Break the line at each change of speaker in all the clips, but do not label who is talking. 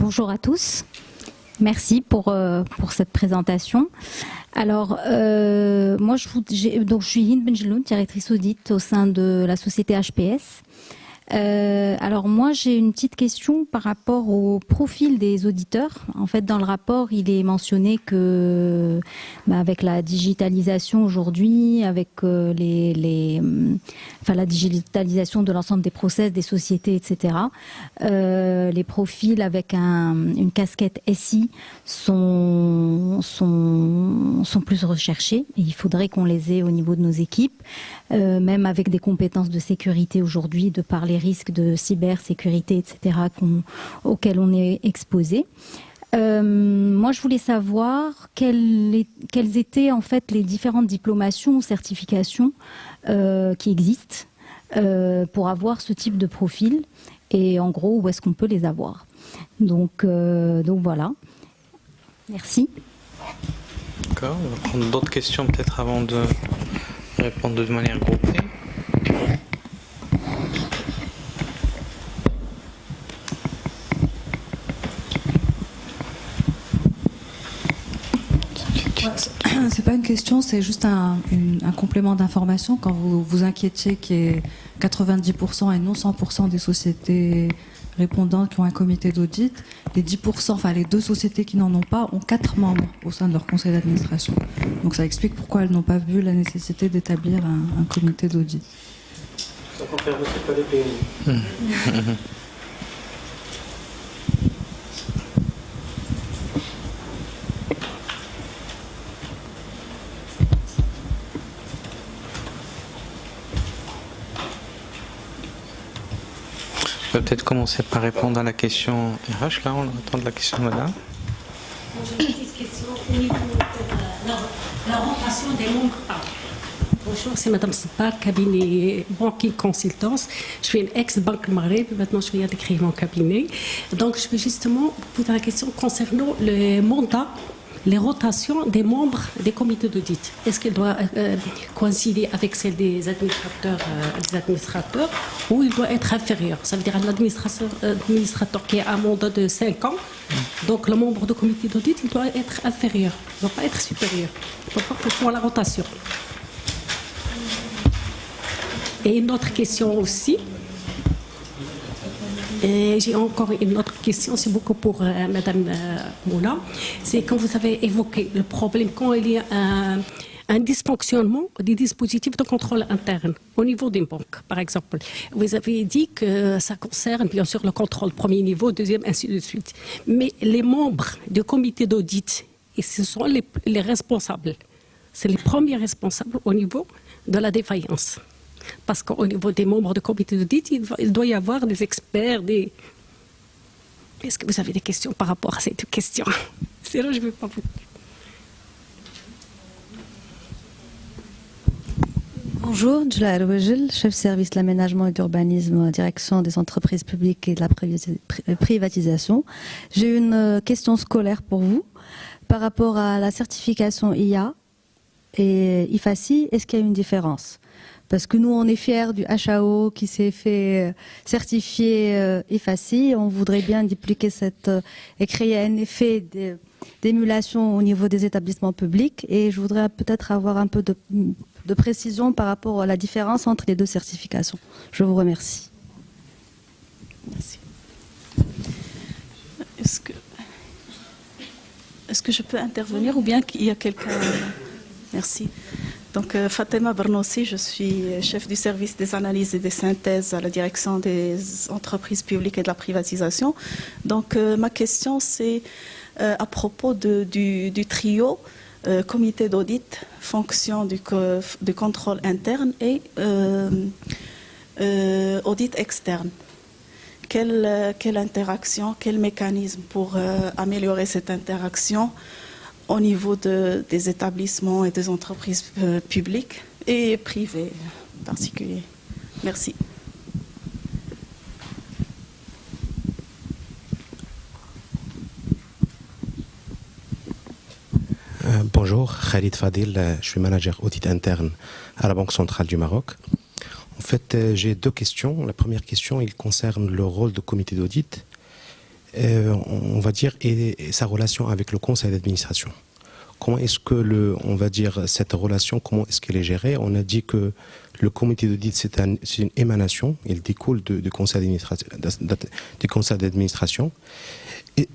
Bonjour à tous. Merci pour cette présentation. Alors, moi, je suis Hind Benjeloun, directrice audit au sein de la société HPS. Alors moi, j'ai une petite question par rapport au profil des auditeurs. En fait, dans le rapport, il est mentionné que avec la digitalisation aujourd'hui, avec la digitalisation de l'ensemble des process, des sociétés, etc., les profils avec une casquette SI sont plus recherchés. Et il faudrait qu'on les ait au niveau de nos équipes, même avec des compétences de sécurité aujourd'hui, de par les risques de cybersécurité, etc., auxquels on est exposé. Moi, je voulais savoir quelles étaient en fait les différentes diplomations ou certifications qui existent pour avoir ce type de profil et en gros, où est-ce qu'on peut les avoir. Donc voilà. Merci.
D'accord, on va prendre d'autres questions peut-être avant de répondre de manière groupée.
C'est pas une question, c'est juste un complément d'information. Quand vous vous inquiétiez qu'il y ait 90% et non 100% des sociétés répondantes qui ont un comité d'audit, les 10%, enfin les 2 sociétés qui n'en ont pas, ont 4 membres au sein de leur conseil d'administration. Donc ça explique pourquoi elles n'ont pas vu la nécessité d'établir un comité d'audit.
Ça confirme que ce pas des PME.
On va peut-être commencer par répondre à la question RH. Là, on attend de la question de madame.
J'ai une petite question au niveau de la rotation des membres. Bonjour, c'est Madame Spa, cabinet Banking Consultance. Je suis une ex-banque Maghreb, maintenant je viens de créer mon cabinet. Donc je vais justement poser la question concernant le mandat, les rotations des membres des comités d'audit. Est-ce qu'elle doit coïncider avec celle des administrateurs ou il doit être inférieur? Ça veut dire l'administrateur qui a un mandat de 5 ans, donc le membre du comité d'audit, il doit être inférieur, il ne doit pas être supérieur. Il faut pas pour la rotation. Et une autre question aussi. Et j'ai encore une autre question, c'est beaucoup pour Madame Moula. C'est quand vous avez évoqué le problème, quand il y a un dysfonctionnement des dispositifs de contrôle interne au niveau des banques, par exemple. Vous avez dit que ça concerne bien sûr le contrôle premier niveau, deuxième, ainsi de suite. Mais les membres du comité d'audit, et ce sont les responsables, c'est les premiers responsables au niveau de la défaillance. Parce qu'au niveau des membres du comité d'audit, il doit y avoir des experts, Est-ce que vous avez des questions par rapport à cette question? Sinon, je ne vais pas vous...
Bonjour, Djula El-Wejel, chef service de l'aménagement et d'urbanisme, direction des entreprises publiques et de la privatisation. J'ai une question scolaire pour vous. Par rapport à la certification IA et IFACI, est-ce qu'il y a une différence? Parce que nous, on est fiers du HAO qui s'est fait certifier IFACI. On voudrait bien dupliquer et créer un effet d'émulation au niveau des établissements publics. Et je voudrais peut-être avoir un peu de précision par rapport à la différence entre les 2 certifications. Je vous remercie.
Merci. Est-ce que je peux intervenir ou bien qu'il y a quelqu'un... Merci. Donc, Fatema Bernossi, je suis chef du service des analyses et des synthèses à la direction des entreprises publiques et de la privatisation. Donc, ma question, c'est à propos du trio comité d'audit, fonction du contrôle interne et audit externe. Quelle interaction, quel mécanisme pour améliorer cette interaction au niveau des établissements et des entreprises publiques et privées en particulier. Merci.
Bonjour, Khalid Fadil, je suis manager audit interne à la Banque centrale du Maroc. En fait, j'ai 2 questions. La première question, il concerne le rôle du comité d'audit. on va dire, et sa relation avec le conseil d'administration. Comment est-ce que on va dire, cette relation, comment est-ce qu'elle est gérée? On a dit que le comité d'audit, c'est une émanation, il découle du conseil d'administration.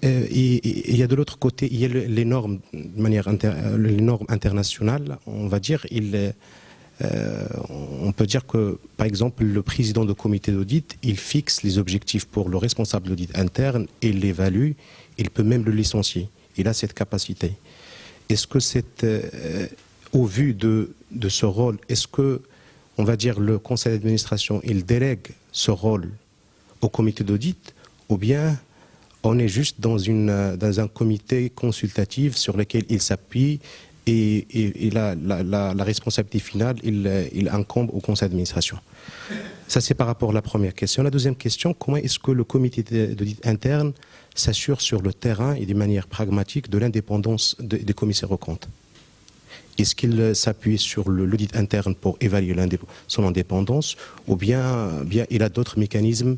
Et il y a de l'autre côté, il y a les normes, de manière les normes internationales, on va dire, on peut dire que, par exemple, le président du comité d'audit, il fixe les objectifs pour le responsable d'audit interne, il l'évalue, il peut même le licencier. Il a cette capacité. Est-ce que c'est, au vu de ce rôle, est-ce que, on va dire, le conseil d'administration, il délègue ce rôle au comité d'audit, ou bien on est juste dans un comité consultatif sur lequel il s'appuie et la responsabilité finale, il incombe au conseil d'administration. Ça, c'est par rapport à la première question. La deuxième question, comment est-ce que le comité d'audit interne s'assure sur le terrain et de manière pragmatique de l'indépendance des commissaires aux comptes? Est-ce qu'il s'appuie sur l'audit interne pour évaluer son indépendance, ou bien il a d'autres mécanismes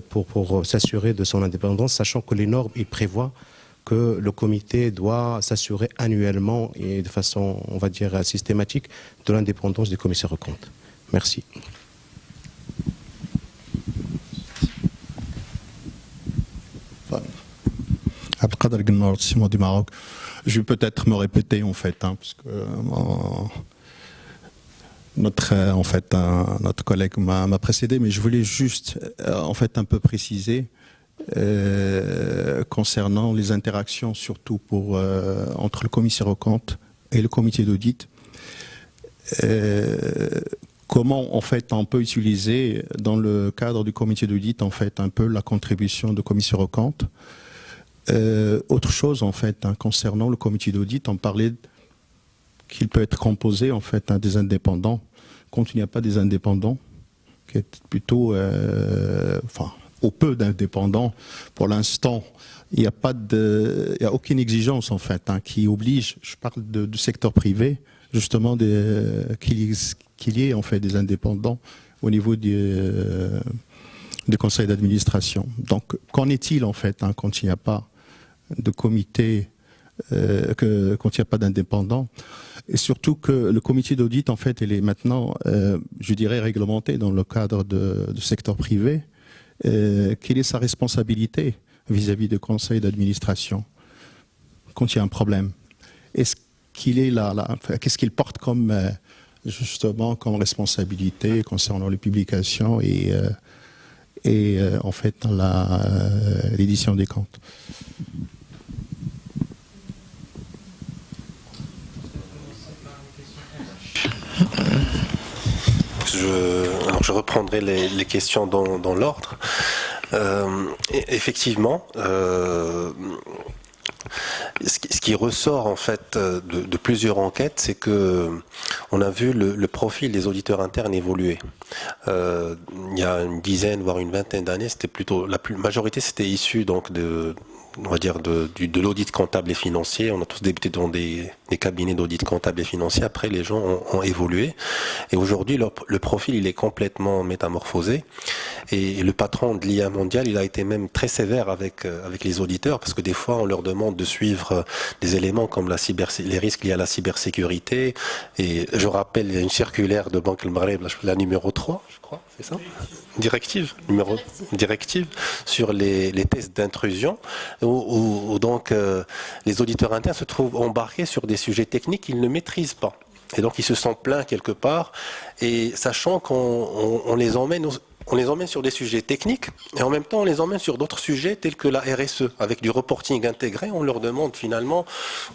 pour s'assurer de son indépendance, sachant que les normes, ils prévoient que le comité doit s'assurer annuellement et de façon, on va dire, systématique de l'indépendance des commissaires aux comptes. Merci.
Abdelkader Guennard, Simon du Maroc. Je vais peut-être me répéter en fait, parce que notre collègue m'a précédé, mais je voulais juste en fait un peu préciser concernant les interactions, surtout entre le commissaire aux comptes et le comité d'audit. Comment en fait on peut utiliser dans le cadre du comité d'audit en fait un peu la contribution de commissaire aux comptes. Autre chose en fait concernant le comité d'audit, on parlait qu'il peut être composé en fait des indépendants. Quand il n'y a pas des indépendants, qui est plutôt, au peu d'indépendants, pour l'instant, il n'y a aucune exigence en fait qui oblige. Je parle du secteur privé, justement qu'il y ait en fait des indépendants au niveau du conseil d'administration. Donc, qu'en est-il en fait quand il n'y a pas de comité, quand il n'y a pas d'indépendants, et surtout que le comité d'audit en fait, il est maintenant, je dirais, réglementé dans le cadre du secteur privé. Quelle est sa responsabilité vis-à-vis du conseil d'administration quand il y a un problème? Est-ce qu'il est qu'est-ce qu'il porte comme justement comme responsabilité concernant les publications et en fait l'édition des comptes?
Je reprendrai les questions dans l'ordre. Effectivement, ce qui ressort en fait de plusieurs enquêtes, c'est que on a vu le profil des auditeurs internes évoluer. Il y a une dizaine, voire une vingtaine d'années, c'était plutôt la majorité, c'était issu donc on va dire de l'audit comptable et financier. On a tous débuté dans des cabinets d'audit comptable et financier. Après, les gens ont évolué. Et aujourd'hui, le profil, il est complètement métamorphosé. Et le patron de l'IA mondial, il a été même très sévère avec les auditeurs, parce que des fois, on leur demande de suivre des éléments comme les risques liés à la cybersécurité. Et je rappelle, il y a une circulaire de Banque El Maghreb, la numéro 3, je crois, c'est ça? Directive sur les tests d'intrusion, où donc les auditeurs internes se trouvent embarqués sur des sujets techniques qu'ils ne maîtrisent pas. Et donc ils se sentent pleins quelque part, et sachant qu'on les emmène sur des sujets techniques, et en même temps on les emmène sur d'autres sujets tels que la RSE, avec du reporting intégré. On leur demande finalement,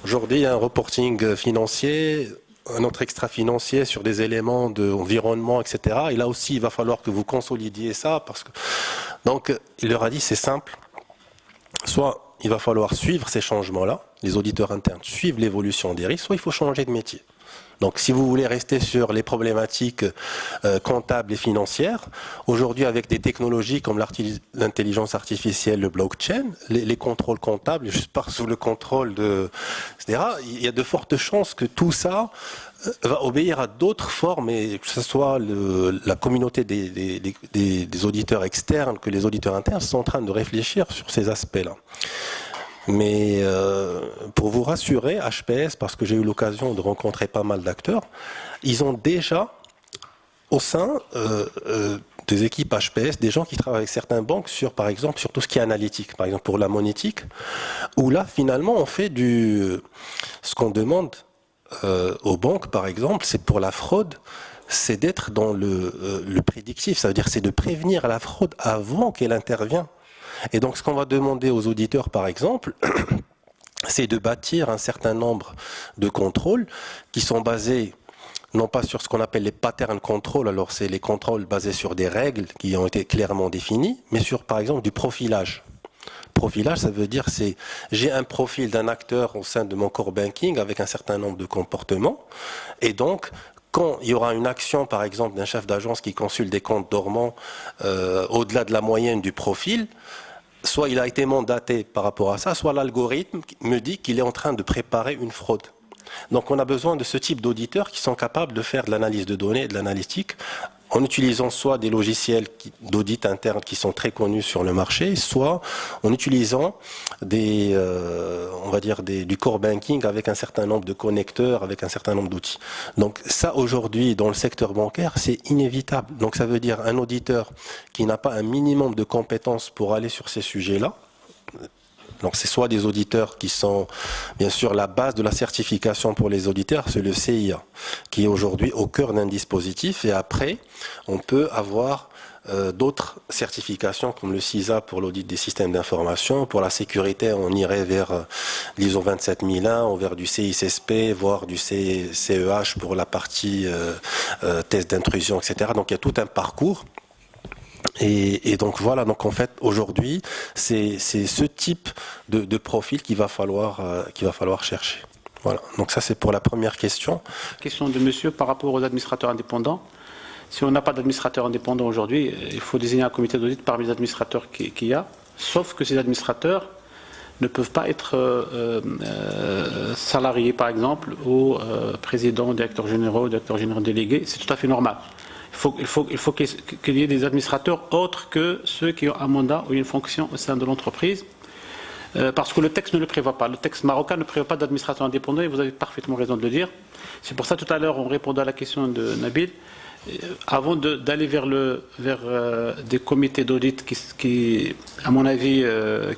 aujourd'hui, un reporting financier, un autre extra-financier sur des éléments d'environnement, etc. Et là aussi, il va falloir que vous consolidiez ça, parce que... Donc, il leur a dit, c'est simple. Soit il va falloir suivre ces changements-là, les auditeurs internes suivent l'évolution des risques, soit il faut changer de métier. Donc si vous voulez rester sur les problématiques comptables et financières, aujourd'hui avec des technologies comme l'intelligence artificielle, le blockchain, les contrôles comptables, je pars sous le contrôle de... etc., il y a de fortes chances que tout ça va obéir à d'autres formes, et que ce soit la communauté des auditeurs externes que les auditeurs internes sont en train de réfléchir sur ces aspects-là. Mais pour vous rassurer, HPS, parce que j'ai eu l'occasion de rencontrer pas mal d'acteurs, ils ont déjà au sein des équipes HPS des gens qui travaillent avec certaines banques sur, par exemple, sur tout ce qui est analytique, par exemple pour la monétique, où là finalement on fait ce qu'on demande aux banques, par exemple, c'est pour la fraude, c'est d'être dans le prédictif, ça veut dire c'est de prévenir la fraude avant qu'elle intervienne. Et donc ce qu'on va demander aux auditeurs, par exemple, c'est de bâtir un certain nombre de contrôles qui sont basés non pas sur ce qu'on appelle les pattern control, alors c'est les contrôles basés sur des règles qui ont été clairement définies, mais sur par exemple du profilage. Profilage, ça veut dire j'ai un profil d'un acteur au sein de mon core banking avec un certain nombre de comportements, et donc quand il y aura une action par exemple d'un chef d'agence qui consulte des comptes dormants au-delà de la moyenne du profil, soit il a été mandaté par rapport à ça, soit l'algorithme me dit qu'il est en train de préparer une fraude. Donc on a besoin de ce type d'auditeurs qui sont capables de faire de l'analyse de données, de l'analytique, en utilisant soit des logiciels d'audit interne qui sont très connus sur le marché, soit en utilisant on va dire du core banking avec un certain nombre de connecteurs, avec un certain nombre d'outils. Donc ça aujourd'hui dans le secteur bancaire c'est inévitable. Donc ça veut dire un auditeur qui n'a pas un minimum de compétences pour aller sur ces sujets-là. Donc c'est soit des auditeurs qui sont, bien sûr, la base de la certification pour les auditeurs, c'est le CIA, qui est aujourd'hui au cœur d'un dispositif. Et après, on peut avoir d'autres certifications comme le CISA pour l'audit des systèmes d'information. Pour la sécurité, on irait vers l'ISO 27001, ou vers du CISSP, voire du CEH pour la partie test d'intrusion, etc. Donc il y a tout un parcours. Et donc voilà, donc en fait aujourd'hui c'est ce type de profil qu'il va falloir chercher. Voilà, donc ça c'est pour la première question.
Question de monsieur par rapport aux administrateurs indépendants. Si on n'a pas d'administrateurs indépendants aujourd'hui, il faut désigner un comité d'audit parmi les administrateurs qu'il y a, sauf que ces administrateurs ne peuvent pas être salariés par exemple au président, directeur général, directeur général délégué, c'est tout à fait normal. Il faut qu'il y ait des administrateurs autres que ceux qui ont un mandat ou une fonction au sein de l'entreprise, parce que le texte ne le prévoit pas. Le texte marocain ne prévoit pas d'administrateur indépendant, et vous avez parfaitement raison de le dire. C'est pour ça tout à l'heure, en répondant à la question de Nabil, avant d'aller vers des comités d'audit qui, à mon avis,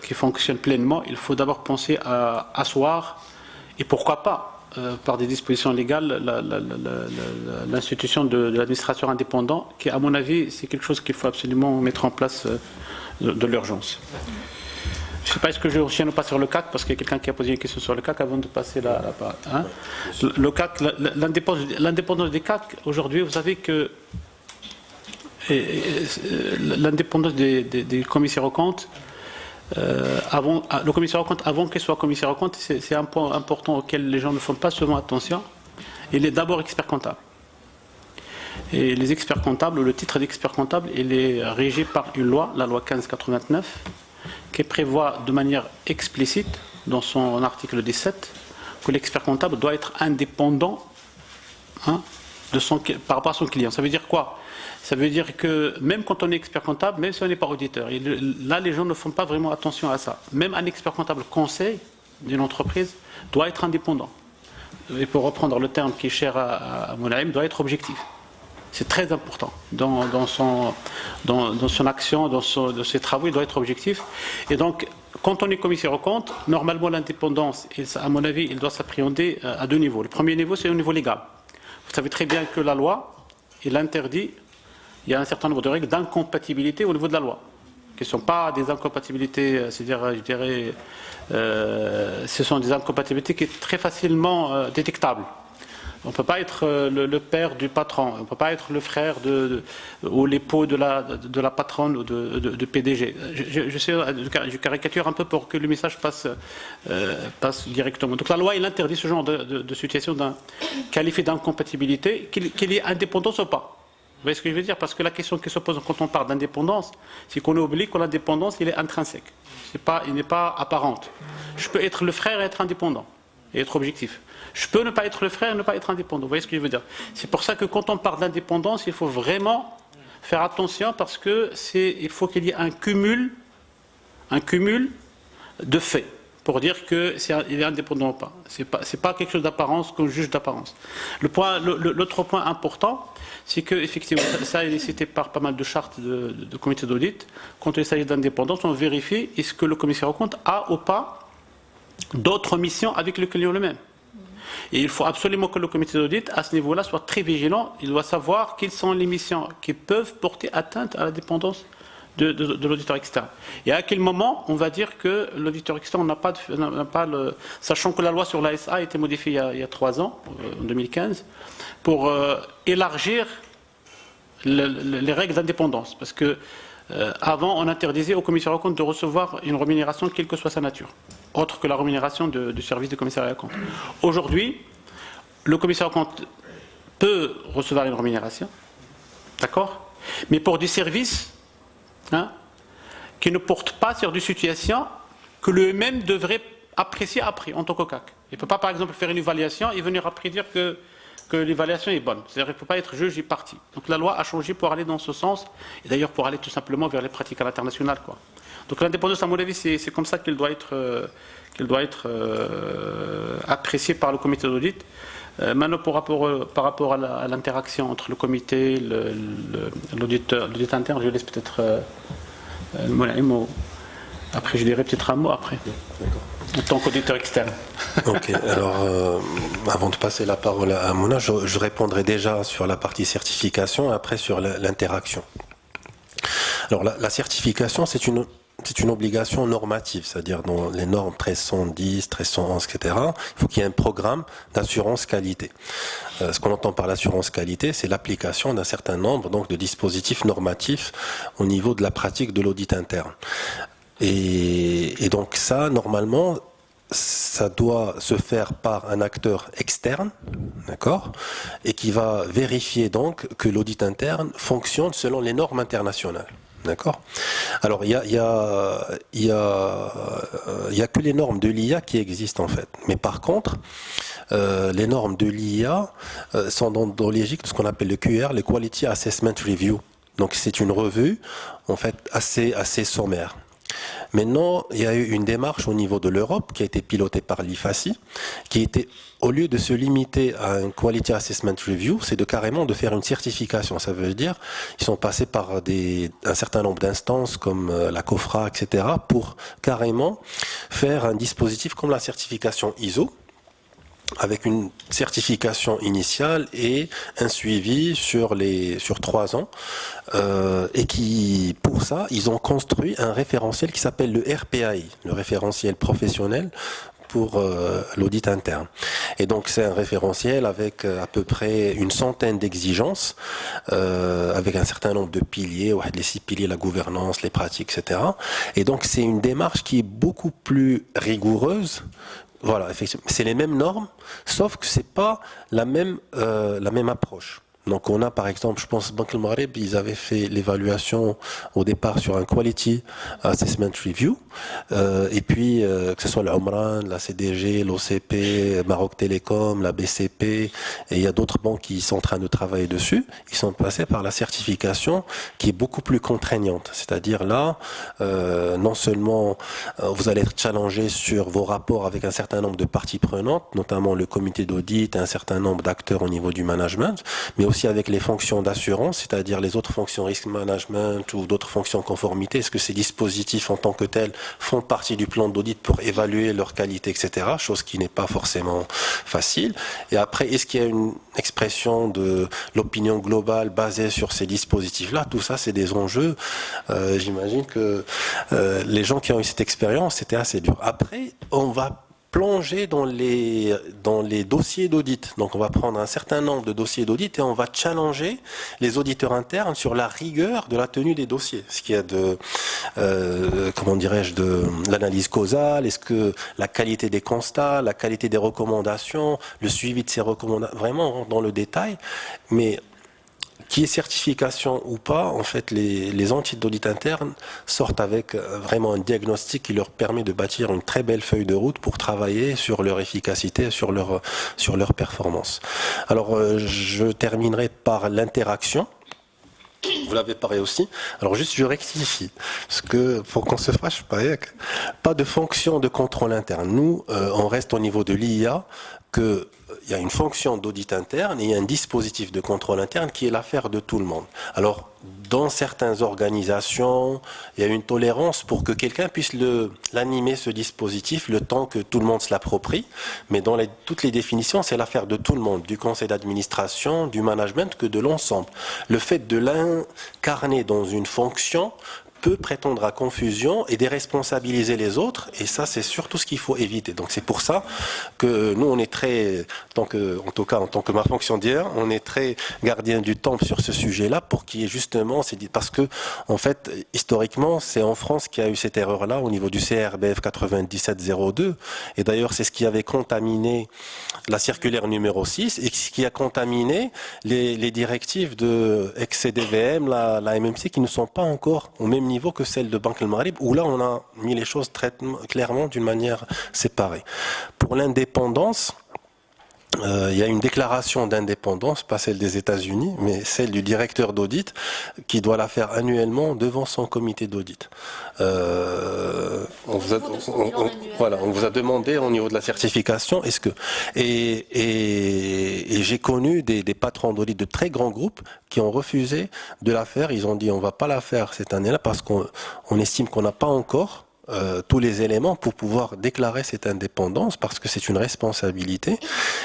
qui fonctionnent pleinement, il faut d'abord penser à asseoir, et pourquoi pas, par des dispositions légales, l'institution de l'administrateur indépendant, qui, à mon avis, c'est quelque chose qu'il faut absolument mettre en place de l'urgence. Je ne sais pas, est-ce que je retiens ou pas sur le CAC, parce qu'il y a quelqu'un qui a posé une question sur le CAC avant de passer la parole. Hein, le CAC, l'indépendance des CAC, aujourd'hui, vous savez que l'indépendance des commissaires aux comptes, le commissaire aux comptes, avant qu'il soit commissaire aux comptes, c'est un point important auquel les gens ne font pas souvent attention. Il est d'abord expert comptable. Et les experts comptables, le titre d'expert comptable, il est régi par une loi, la loi 1589, qui prévoit de manière explicite, dans son article 17, que l'expert comptable doit être indépendant par rapport à son client. Ça veut dire quoi? Ça veut dire que même quand on est expert comptable, même si on n'est pas auditeur, là les gens ne font pas vraiment attention à ça. Même un expert comptable conseil d'une entreprise doit être indépendant. Et pour reprendre le terme qui est cher à Moulaïm, doit être objectif. C'est très important. Dans son action, dans ses travaux, il doit être objectif. Et donc, quand on est commissaire aux comptes, normalement l'indépendance, à mon avis, il doit s'appréhender à deux niveaux. Le premier niveau, c'est au niveau légal. Vous savez très bien que la loi, il interdit, il y a un certain nombre de règles d'incompatibilité au niveau de la loi, qui ne sont pas des incompatibilités, c'est-à-dire, je dirais, ce sont des incompatibilités qui sont très facilement détectables. On ne peut pas être le père du patron, on ne peut pas être le frère ou l'époux de la patronne ou de PDG. Je caricature un peu pour que le message passe directement. Donc la loi, il interdit ce genre de situation qualifiée d'incompatibilité, qu'il y ait indépendance ou pas. Vous voyez ce que je veux dire? Parce que la question qui se pose quand on parle d'indépendance, c'est qu'on oublie que l'indépendance, il est intrinsèque. Il n'est pas apparente. Je peux être le frère et être indépendant, et être objectif. Je peux ne pas être le frère et ne pas être indépendant. Vous voyez ce que je veux dire? C'est pour ça que quand on parle d'indépendance, il faut vraiment faire attention parce qu'il faut qu'il y ait un cumul de faits pour dire qu'il est indépendant ou pas. C'est pas quelque chose d'apparence qu'on juge d'apparence. L'autre point important, c'est que effectivement, ça est cité par pas mal de chartes de comités d'audit. Quand il s'agit d'indépendance, on vérifie est-ce que le commissaire aux comptes a ou pas d'autres missions avec le client lui-même. Et il faut absolument que le comité d'audit, à ce niveau-là, soit très vigilant. Il doit savoir quelles sont les missions qui peuvent porter atteinte à la dépendance de l'auditeur externe. Et à quel moment on va dire que l'auditeur externe n'a pas le... Sachant que la loi sur l'ASA a été modifiée il y a 3 ans, en 2015, pour élargir les règles d'indépendance. Parce que avant, on interdisait au commissaire aux comptes de recevoir une rémunération, quelle que soit sa nature, autre que la rémunération du service de commissariat aux comptes. Aujourd'hui, le commissaire aux comptes peut recevoir une rémunération, d'accord, mais pour des services qui ne portent pas sur des situations que lui-même devrait apprécier après, en tant que CAC. Il ne peut pas, par exemple, faire une évaluation et venir après dire que l'évaluation est bonne. C'est-à-dire qu'il ne peut pas être juge et parti. Donc la loi a changé pour aller dans ce sens, et d'ailleurs pour aller tout simplement vers les pratiques à l'international, quoi. Donc l'indépendance, à mon avis, c'est comme ça qu'elle doit être appréciée par le comité d'audit. Maintenant, par rapport à l'interaction entre le comité, l'auditeur interne, je laisse peut-être après, je dirai peut-être un mot après. D'accord. En tant qu'auditeur externe.
Ok, alors avant de passer la parole à Mouna, je répondrai déjà sur la partie certification et après sur l'interaction. Alors la certification, c'est une obligation normative, c'est-à-dire dans les normes 1310, 1311, etc. Il faut qu'il y ait un programme d'assurance qualité. Ce qu'on entend par l'assurance qualité, c'est l'application d'un certain nombre donc, de dispositifs normatifs au niveau de la pratique de l'audit interne. Et donc ça, normalement, ça doit se faire par un acteur externe, d'accord, et qui va vérifier donc que l'audit interne fonctionne selon les normes internationales. D'accord. Alors il y a que les normes de l'IA qui existent en fait. Mais par contre, les normes de l'IA sont dans l'égide de ce qu'on appelle le QR, le Quality Assessment Review. Donc c'est une revue en fait assez sommaire. Maintenant, il y a eu une démarche au niveau de l'Europe qui a été pilotée par l'IFACI, qui était, au lieu de se limiter à un Quality Assessment Review, c'est de carrément de faire une certification. Ça veut dire ils sont passés par un certain nombre d'instances comme la COFRA, etc., pour carrément faire un dispositif comme la certification ISO, avec une certification initiale et un suivi sur 3 ans. Et qui, pour ça, ils ont construit un référentiel qui s'appelle le RPAI, le référentiel professionnel pour l'audit interne. Et donc c'est un référentiel avec à peu près une centaine d'exigences, avec un certain nombre de piliers, les 6 piliers, la gouvernance, les pratiques, etc. Et donc c'est une démarche qui est beaucoup plus rigoureuse. Voilà, effectivement, c'est les mêmes normes, sauf que c'est pas la même approche. Donc on a par exemple, je pense Banque El Maghreb, ils avaient fait l'évaluation au départ sur un Quality Assessment Review, et puis que ce soit l'Omran, la CDG, l'OCP, Maroc Télécom, la BCP, et il y a d'autres banques qui sont en train de travailler dessus, ils sont passés par la certification qui est beaucoup plus contraignante. C'est-à-dire là, non seulement vous allez être challengé sur vos rapports avec un certain nombre de parties prenantes, notamment le comité d'audit et un certain nombre d'acteurs au niveau du management, mais aussi avec les fonctions d'assurance, c'est-à-dire les autres fonctions risk management ou d'autres fonctions conformité. Est-ce que ces dispositifs en tant que tels font partie du plan d'audit pour évaluer leur qualité, etc., chose qui n'est pas forcément facile. Et après, est-ce qu'il y a une expression de l'opinion globale basée sur ces dispositifs-là? Tout ça, c'est des enjeux. J'imagine que les gens qui ont eu cette expérience, c'était assez dur. Après, on va plonger dans les dossiers d'audit. Donc on va prendre un certain nombre de dossiers d'audit et on va challenger les auditeurs internes sur la rigueur de la tenue des dossiers. Ce qu'il y a de, comment dirais-je, de l'analyse causale, est-ce que la qualité des constats, la qualité des recommandations, le suivi de ces recommandations, vraiment on rentre dans le détail, mais qui est certification ou pas, en fait, les entités d'audit interne sortent avec vraiment un diagnostic qui leur permet de bâtir une très belle feuille de route pour travailler sur leur efficacité, sur leur performance. Alors, je terminerai par l'interaction. Vous l'avez parlé aussi. Alors juste, je rectifie, parce que pour qu'on se fâche pas de fonction de contrôle interne. Nous, on reste au niveau de l'IA, qu'il y a une fonction d'audit interne et il y a un dispositif de contrôle interne qui est l'affaire de tout le monde. Alors, dans certaines organisations, il y a une tolérance pour que quelqu'un puisse l'animer, ce dispositif, le temps que tout le monde se l'approprie. Mais dans toutes les définitions, c'est l'affaire de tout le monde, du conseil d'administration, du management, que de l'ensemble. Le fait de l'incarner dans une fonction peut prétendre à confusion et déresponsabiliser les autres, et ça c'est surtout ce qu'il faut éviter. Donc c'est pour ça que nous on est très, en tout cas en tant que ma fonction d'hier, on est très gardien du temple sur ce sujet-là pour qu'il y ait justement, parce que en fait historiquement c'est en France qu'il y a eu cette erreur-là au niveau du CRBF 9702, et d'ailleurs c'est ce qui avait contaminé la circulaire numéro 6 et ce qui a contaminé les directives de ex-CDVM, la MMC, qui ne sont pas encore au même niveau que celle de Banque El Maghrib, où là on a mis les choses très clairement d'une manière séparée. Pour l'indépendance, il y a une déclaration d'indépendance, pas celle des États-Unis, mais celle du directeur d'audit qui doit la faire annuellement devant son comité d'audit. On vous a demandé au niveau de la certification, est-ce que et j'ai connu des patrons d'audit de très grands groupes qui ont refusé de la faire. Ils ont dit on va pas la faire cette année-là parce qu'on estime qu'on n'a pas encore tous les éléments pour pouvoir déclarer cette indépendance, parce que c'est une responsabilité,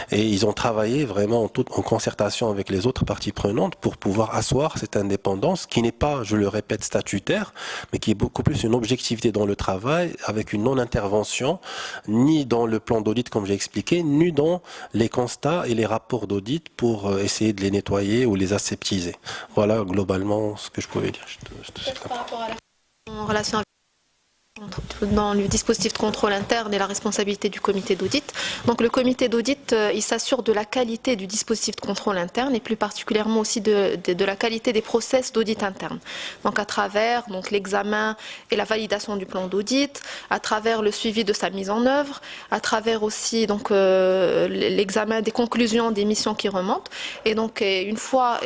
et ils ont travaillé vraiment en concertation avec les autres parties prenantes pour pouvoir asseoir cette indépendance qui n'est pas, je le répète, statutaire, mais qui est beaucoup plus une objectivité dans le travail, avec une non-intervention ni dans le plan d'audit comme j'ai expliqué, ni dans les constats et les rapports d'audit pour essayer de les nettoyer ou les aseptiser. Voilà globalement ce que je pouvais dire.
Par rapport à en relation avec dans le dispositif de contrôle interne et la responsabilité du comité d'audit. Donc le comité d'audit, il s'assure de la qualité du dispositif de contrôle interne et plus particulièrement aussi de la qualité des process d'audit interne. Donc à travers l'examen et la validation du plan d'audit, à travers le suivi de sa mise en œuvre, à travers aussi l'examen des conclusions des missions qui remontent. Et donc une fois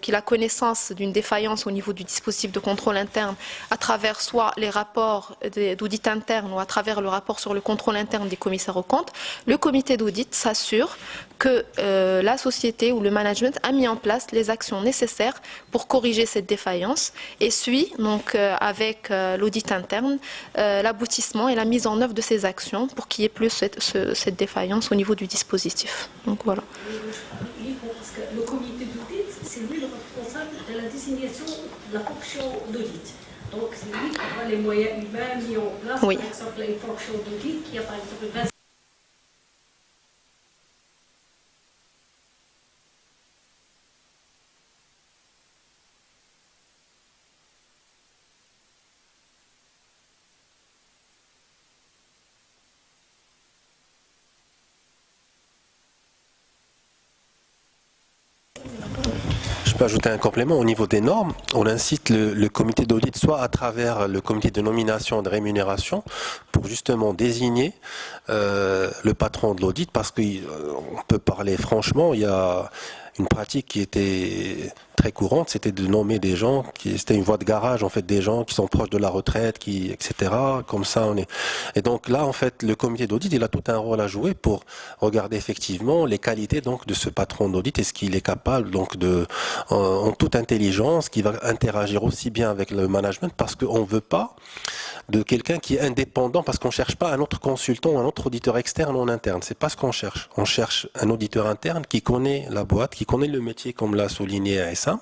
qu'il a connaissance d'une défaillance au niveau du dispositif de contrôle interne, à travers soit les rapports d'audit interne ou à travers le rapport sur le contrôle interne des commissaires aux comptes, le comité d'audit s'assure que la société ou le management a mis en place les actions nécessaires pour corriger cette défaillance et suit donc avec l'audit interne l'aboutissement et la mise en œuvre de ces actions pour qu'il n'y ait plus cette défaillance au niveau du dispositif. Donc voilà.
Parce que le comité d'audit, c'est lui le responsable de la désignation de la fonction d'audit. Donc c'est lui qui aura les moyens humains mis en place,
oui.
Par exemple une fonction d'audit qui a par exemple 20.
Je peux ajouter un complément au niveau des normes. On incite le comité d'audit soit à travers le comité de nomination et de rémunération pour justement désigner le patron de l'audit, parce qu'on peut parler franchement, il y a une pratique qui était très courante, c'était de nommer des gens, c'était une voie de garage en fait, des gens qui sont proches de la retraite, etc. Comme ça on est. Et donc là en fait le comité d'audit il a tout un rôle à jouer pour regarder effectivement les qualités donc de ce patron d'audit et ce qu'il est capable donc en toute intelligence, qui va interagir aussi bien avec le management, parce qu'on ne veut pas de quelqu'un qui est indépendant, parce qu'on ne cherche pas un autre consultant, un autre auditeur externe ou en interne. C'est pas ce qu'on cherche. On cherche un auditeur interne qui connaît la boîte, qui connaît le métier, comme l'a souligné ASM,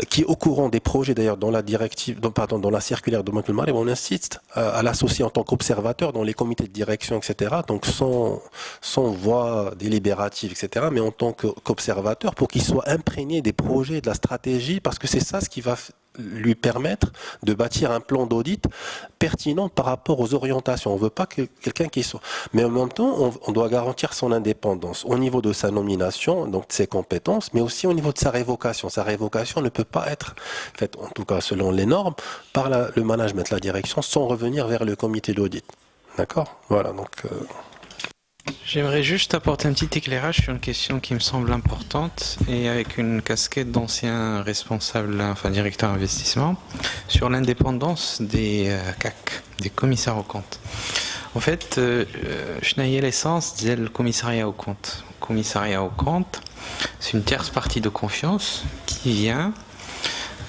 qui est au courant des projets, d'ailleurs dans la directive, dans la circulaire de Banque Marib, on insiste à l'associer en tant qu'observateur dans les comités de direction, etc. Donc sans voix délibérative, etc. Mais en tant qu'observateur pour qu'il soit imprégné des projets, de la stratégie, parce que c'est ça ce qui va lui permettre de bâtir un plan d'audit pertinent par rapport aux orientations. On ne veut pas que quelqu'un qui soit... Mais en même temps, on doit garantir son indépendance au niveau de sa nomination, donc de ses compétences, mais aussi au niveau de sa révocation. Sa révocation ne peut pas être faite, en tout cas selon les normes, par le management, la direction, sans revenir vers le comité d'audit. D'accord ? Voilà, donc...
J'aimerais juste apporter un petit éclairage sur une question qui me semble importante et avec une casquette d'ancien responsable, enfin directeur investissement, sur l'indépendance des CAC, des commissaires aux comptes. En fait, je n'ai l'essence du commissariat aux comptes. Le commissariat aux comptes, c'est une tierce partie de confiance qui vient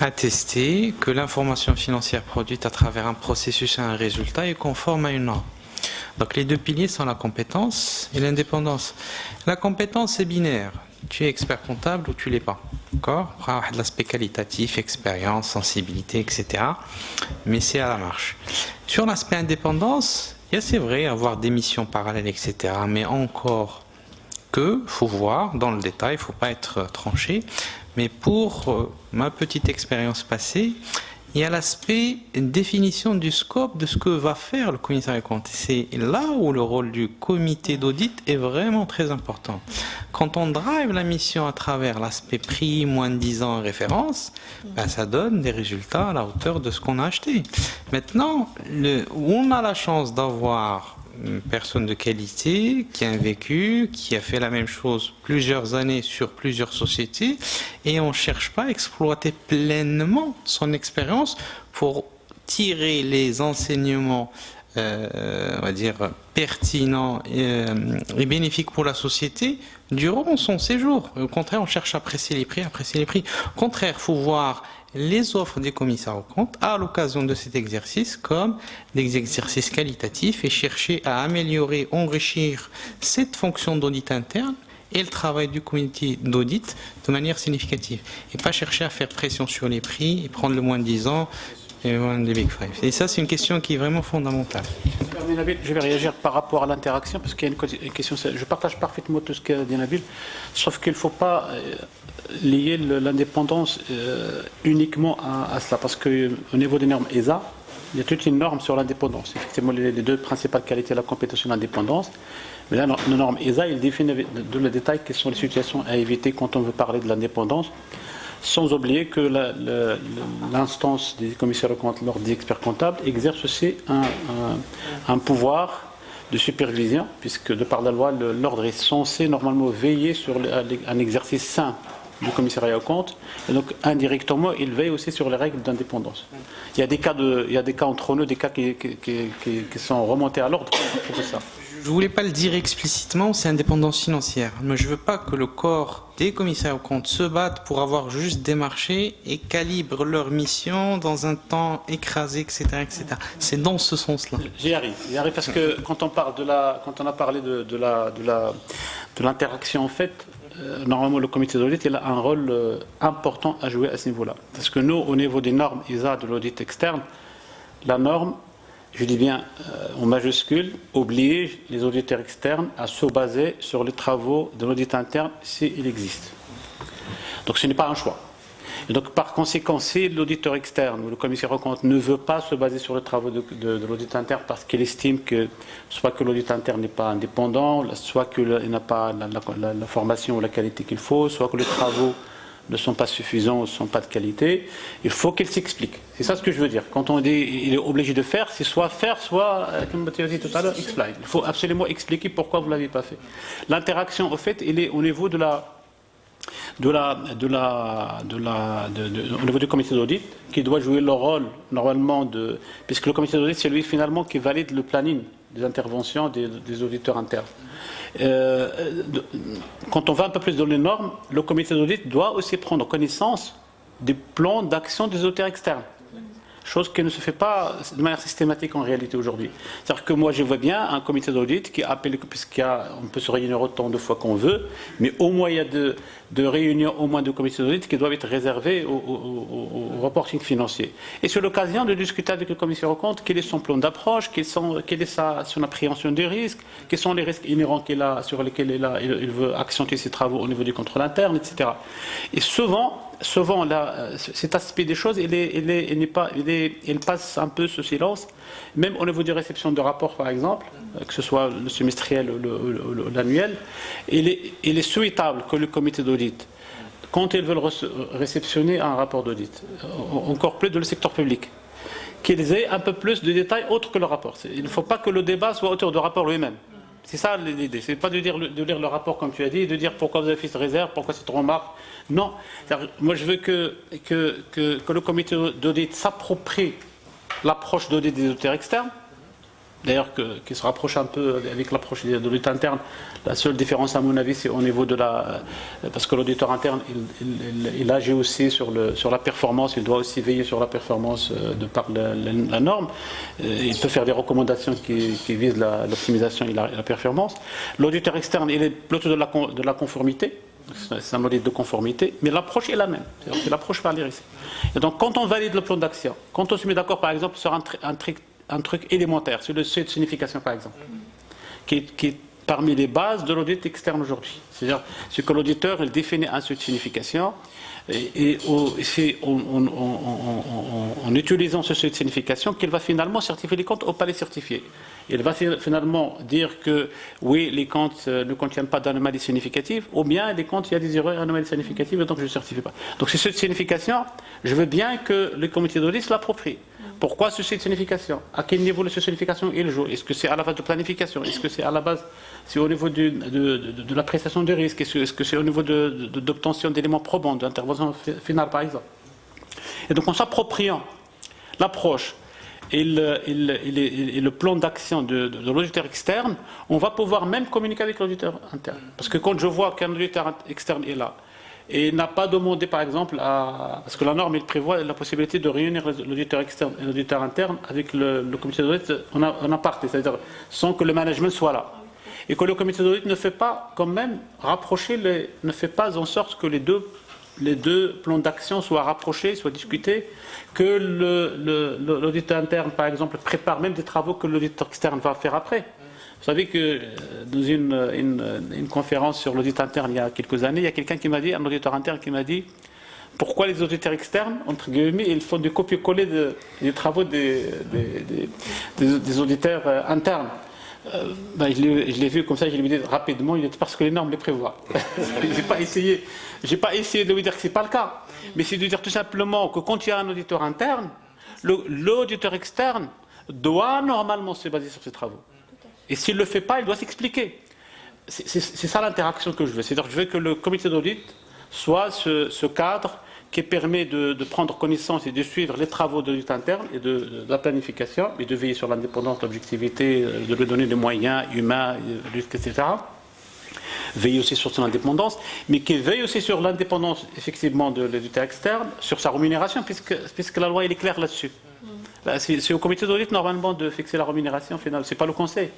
attester que l'information financière produite à travers un processus et un résultat est conforme à une norme. Donc les deux piliers sont la compétence et l'indépendance. La compétence est binaire. Tu es expert comptable ou tu ne l'es pas. D'accord ? Après, l'aspect qualitatif, expérience, sensibilité, etc. Mais c'est à la marche. Sur l'aspect indépendance, c'est vrai, avoir des missions parallèles, etc. Mais encore que, il faut voir dans le détail, il ne faut pas être tranché. Mais pour ma petite expérience passée, il y a l'aspect définition du scope de ce que va faire le commissariat aux comptes. C'est là où le rôle du comité d'audit est vraiment très important. Quand on drive la mission à travers l'aspect prix, moins de 10 ans en référence, ça donne des résultats à la hauteur de ce qu'on a acheté. Maintenant, où on a la chance d'avoir une personne de qualité qui a un vécu, qui a fait la même chose plusieurs années sur plusieurs sociétés, et on ne cherche pas à exploiter pleinement son expérience pour tirer les enseignements, on va dire, pertinents et bénéfiques pour la société durant son séjour. Au contraire, on cherche à apprécier les prix, Au contraire, il faut voir les offres des commissaires aux comptes à l'occasion de cet exercice comme des exercices qualitatifs et chercher à améliorer, enrichir cette fonction d'audit interne et le travail du comité d'audit de manière significative. Et pas chercher à faire pression sur les prix et prendre le moins de 10 ans et moins des Big Five. Et ça, c'est une question qui est vraiment fondamentale.
Je vais réagir par rapport à l'interaction parce qu'il y a une question. Je partage parfaitement tout ce qu'a dit Nabil, sauf qu'il ne faut pas lier l'indépendance uniquement à cela, parce qu'au niveau des normes ESA, il y a toute une norme sur l'indépendance. Effectivement, les deux principales qualités, la compétence et l'indépendance. Mais là, la norme ESA, il définit dans le détail quelles sont les situations à éviter quand on veut parler de l'indépendance, sans oublier que l'instance des commissaires aux comptes, l'ordre des experts comptables, exerce aussi un pouvoir de supervision, puisque de par la loi, l'ordre est censé normalement veiller sur un exercice sain du commissariat aux comptes, et donc indirectement, il veille aussi sur les règles d'indépendance. Il y a des cas entre nous, des cas qui sont remontés à l'ordre pour ça.
Je ne voulais pas le dire explicitement, c'est indépendance financière. Mais je ne veux pas que le corps des commissaires aux comptes se batte pour avoir juste des marchés et calibre leur mission dans un temps écrasé, etc. etc. C'est dans ce sens-là.
J'y arrive parce que quand on a parlé de l'interaction, en fait, normalement le comité d'audit il a un rôle important à jouer à ce niveau-là. Parce que nous, au niveau des normes ISA de l'audit externe, la norme, je dis bien en majuscule, oblige les auditeurs externes à se baser sur les travaux de l'audit interne s'il existe. Donc ce n'est pas un choix. Et donc par conséquent, si l'auditeur externe ou le commissaire aux comptes ne veut pas se baser sur les travaux de l'audit interne parce qu'il estime que soit que l'audit interne n'est pas indépendant, soit qu'il n'a pas la formation ou la qualité qu'il faut, soit que les travaux ne sont pas suffisants, ne sont pas de qualité, il faut qu'il s'explique. C'est ça ce que je veux dire. Quand on dit qu'il est obligé de faire, c'est soit faire, soit, comme tu as dit tout à l'heure, explain. Il faut absolument expliquer pourquoi vous ne l'avez pas fait. L'interaction, au fait, elle est au niveau au niveau du comité d'audit, qui doit jouer le rôle, normalement, puisque le comité d'audit, c'est lui, finalement, qui valide le planning des interventions des auditeurs internes. Quand on va un peu plus dans les normes, le comité d'audit doit aussi prendre connaissance des plans d'action des auditeurs externes. chose qui ne se fait pas de manière systématique en réalité aujourd'hui. C'est-à-dire que moi je vois bien un comité d'audit qui appelle, puisqu'on peut se réunir autant de fois qu'on veut, mais au moins il y a de réunions au moins de comités d'audit qui doivent être réservés au reporting financier. Et c'est l'occasion de discuter avec le commissaire aux comptes quel est son plan d'approche, quelle est son appréhension des risques, quels sont les risques inhérents qu'il a, sur lesquels il veut accentuer ses travaux au niveau du contrôle interne, etc. Et souvent là, cet aspect des choses, il passe un peu sous silence, même au niveau des réceptions de rapports, par exemple, que ce soit le semestriel ou l'annuel. Il est souhaitable que le comité d'audit, quand ils veulent réceptionner un rapport d'audit, encore plus dans le secteur public, qu'ils aient un peu plus de détails autres que le rapport. Il ne faut pas que le débat soit autour du rapport lui-même. C'est ça l'idée. Ce n'est pas de lire le rapport comme tu as dit, de dire pourquoi vous avez fait cette réserve, pourquoi cette remarque. Non. Moi, je veux que le comité d'audit s'approprie l'approche d'audit des auditeurs externes. D'ailleurs, qu'il se rapproche un peu avec l'approche de l'audit interne. La seule différence, à mon avis, c'est au niveau de la... Parce que l'auditeur interne, il agit aussi sur la performance, il doit aussi veiller sur la performance de par la norme. Il peut faire des recommandations qui visent l'optimisation et la performance. L'auditeur externe, il est plutôt de la conformité. C'est un audit de conformité, mais l'approche est la même. C'est-à-dire que l'approche par les risques. Et donc, quand on valide le plan d'action, quand on se met d'accord, par exemple, sur un truc élémentaire, sur le seuil de signification par exemple, qui est parmi les bases de l'audit externe aujourd'hui. C'est-à-dire que l'auditeur il définit un seuil de signification et c'est en utilisant ce seuil de signification qu'il va finalement certifier les comptes ou pas les certifier. Il va finalement dire que oui, les comptes ne contiennent pas d'anomalies significatives, ou bien les comptes, il y a des erreurs et anomalies significatives, et donc je ne certifie pas. Donc ce seuil de signification, je veux bien que le comité d'audit l'approprie. Pourquoi ce seuil de signification? À quel niveau le seuil de signification il joue? Est-ce que c'est à la phase de planification? Est-ce que c'est à la base, c'est au niveau de l'appréciation des risques? Est-ce que c'est au niveau d'obtention d'éléments probants, d'intervention finale par exemple? Et donc en s'appropriant l'approche et le plan d'action de l'auditeur externe, on va pouvoir même communiquer avec l'auditeur interne. Parce que quand je vois qu'un auditeur externe est là, et n'a pas demandé, par exemple, parce que la norme, il prévoit la possibilité de réunir l'auditeur externe et l'auditeur interne avec le comité d'audit en aparté, c'est-à-dire sans que le management soit là. Et que le comité d'audit ne fait pas, quand même, ne fait pas en sorte que les deux plans d'action soient rapprochés, soient discutés, que l'auditeur interne, par exemple, prépare même des travaux que l'auditeur externe va faire après. Vous savez que dans une conférence sur l'audit interne il y a quelques années, il y a quelqu'un qui m'a dit, un auditeur interne qui m'a dit, pourquoi les auditeurs externes, entre guillemets, ils font du copier-coller des travaux des auditeurs internes. Je l'ai vu comme ça, je l'ai dit rapidement, il dit parce que les normes les prévoient. J'ai pas essayé de lui dire que ce n'est pas le cas, mais c'est de dire tout simplement que quand il y a un auditeur interne, l'auditeur externe doit normalement se baser sur ses travaux. Et s'il ne le fait pas, il doit s'expliquer. C'est ça l'interaction que je veux. C'est-à-dire que je veux que le comité d'audit soit ce cadre qui permet de prendre connaissance et de suivre les travaux de l'audit interne et de la planification et de veiller sur l'indépendance, l'objectivité, de lui donner des moyens humains, etc. Veiller aussi sur son indépendance, mais qui veille aussi sur l'indépendance effectivement de l'auditeur externe, sur sa rémunération, puisque la loi elle est claire là-dessus. C'est au comité d'audit normalement de fixer la rémunération finale, ce n'est pas le conseil.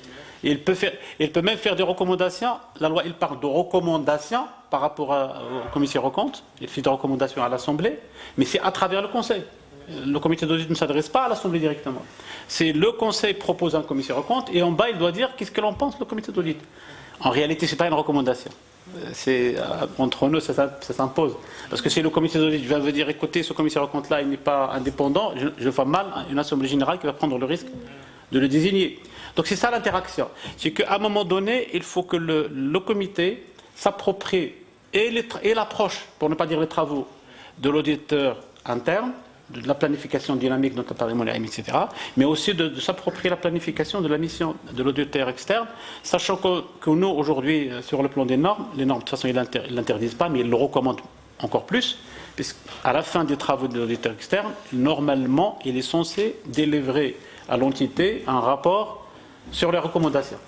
Et il peut même faire des recommandations. La loi il parle de recommandations par rapport au commissaire aux comptes. Il fait des recommandations à l'Assemblée, mais c'est à travers le conseil. Le comité d'audit ne s'adresse pas à l'Assemblée directement. C'est le conseil propose un commissaire aux comptes et en bas il doit dire qu'est-ce que l'on pense le comité d'audit. En réalité, ce n'est pas une recommandation. Entre nous, ça s'impose. Parce que si le comité d'audit va dire, écoutez, ce commissaire aux comptes-là, il n'est pas indépendant, je vois mal une assemblée générale qui va prendre le risque de le désigner. Donc c'est ça l'interaction. C'est qu'à un moment donné, il faut que le comité s'approprie et l'approche, pour ne pas dire les travaux, de l'auditeur interne, de la planification dynamique dont a parlé Moulaïm, etc., mais aussi de s'approprier la planification de la mission de l'auditeur externe, sachant que nous, aujourd'hui, sur le plan des normes, les normes, de toute façon, ils ne l'interdisent pas, mais ils le recommandent encore plus, puisqu'à la fin des travaux de l'auditeur externe, normalement, il est censé délivrer à l'entité un rapport sur les recommandations,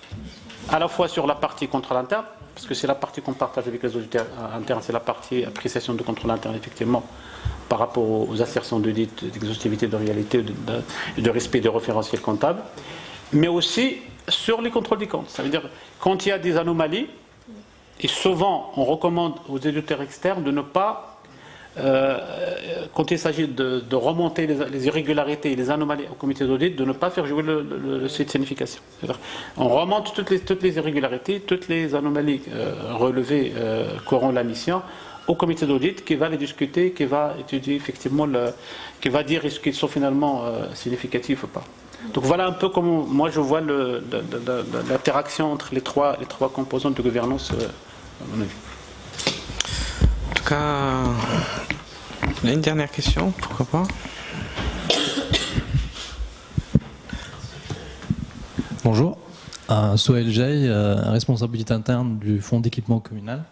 à la fois sur la partie contrôle interne, parce que c'est la partie qu'on partage avec les auditeurs internes, c'est la partie appréciation de contrôle interne, effectivement, par rapport aux assertions d'audit, d'exhaustivité, de réalité, de respect des référentiels comptables, mais aussi sur les contrôles des comptes. Ça veut dire quand il y a des anomalies, et souvent on recommande aux éditeurs externes de ne pas, quand il s'agit de remonter les irrégularités et les anomalies au comité d'audit, de ne pas faire jouer le seuil de signification. On remonte toutes les irrégularités, toutes les anomalies relevées courant la mission au comité d'audit qui va les discuter, qui va étudier effectivement, qui va dire est-ce qu'ils sont finalement significatifs ou pas. Donc voilà un peu comment moi je vois l'interaction entre les trois composantes de gouvernance à mon avis.
En tout cas, on a une dernière question, pourquoi pas?
Bonjour, Sohail Jay, responsabilité interne du fonds d'équipement communal.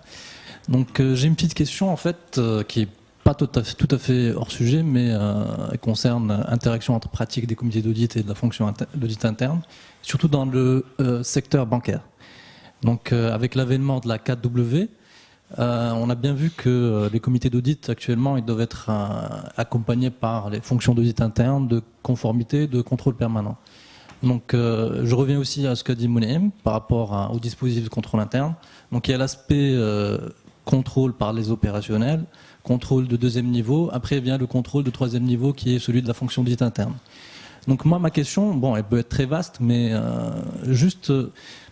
Donc j'ai une petite question en fait qui est pas tout à fait hors sujet, mais elle concerne l'interaction entre pratiques des comités d'audit et de la fonction d'audit interne, surtout dans le secteur bancaire. Donc avec l'avènement de la 4W, on a bien vu que les comités d'audit actuellement ils doivent être accompagnés par les fonctions d'audit interne, de conformité, de contrôle permanent. Donc je reviens aussi à ce qu'a dit Mounem par rapport au dispositif de contrôle interne. Donc il y a l'aspect contrôle par les opérationnels, contrôle de deuxième niveau, après vient le contrôle de troisième niveau qui est celui de la fonction d'audit interne. Donc moi ma question, bon elle peut être très vaste, mais juste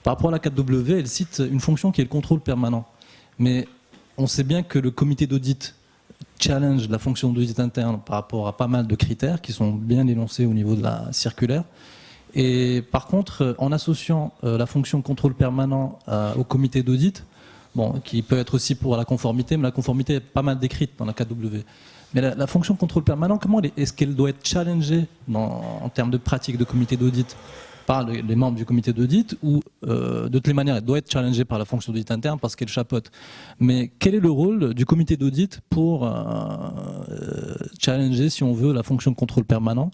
par rapport à la 4W, elle cite une fonction qui est le contrôle permanent. Mais on sait bien que le comité d'audit challenge la fonction d'audit interne par rapport à pas mal de critères qui sont bien énoncés au niveau de la circulaire. Et par contre, en associant la fonction contrôle permanent au comité d'audit, bon, qui peut être aussi pour la conformité, mais la conformité est pas mal décrite dans la 4W. Mais la fonction contrôle permanent, comment est-ce qu'elle doit être challengée en termes de pratique de comité d'audit par les membres du comité d'audit ou de toutes les manières, elle doit être challengée par la fonction d'audit interne parce qu'elle chapeaute. Mais quel est le rôle du comité d'audit pour challenger, si on veut, la fonction de contrôle permanent?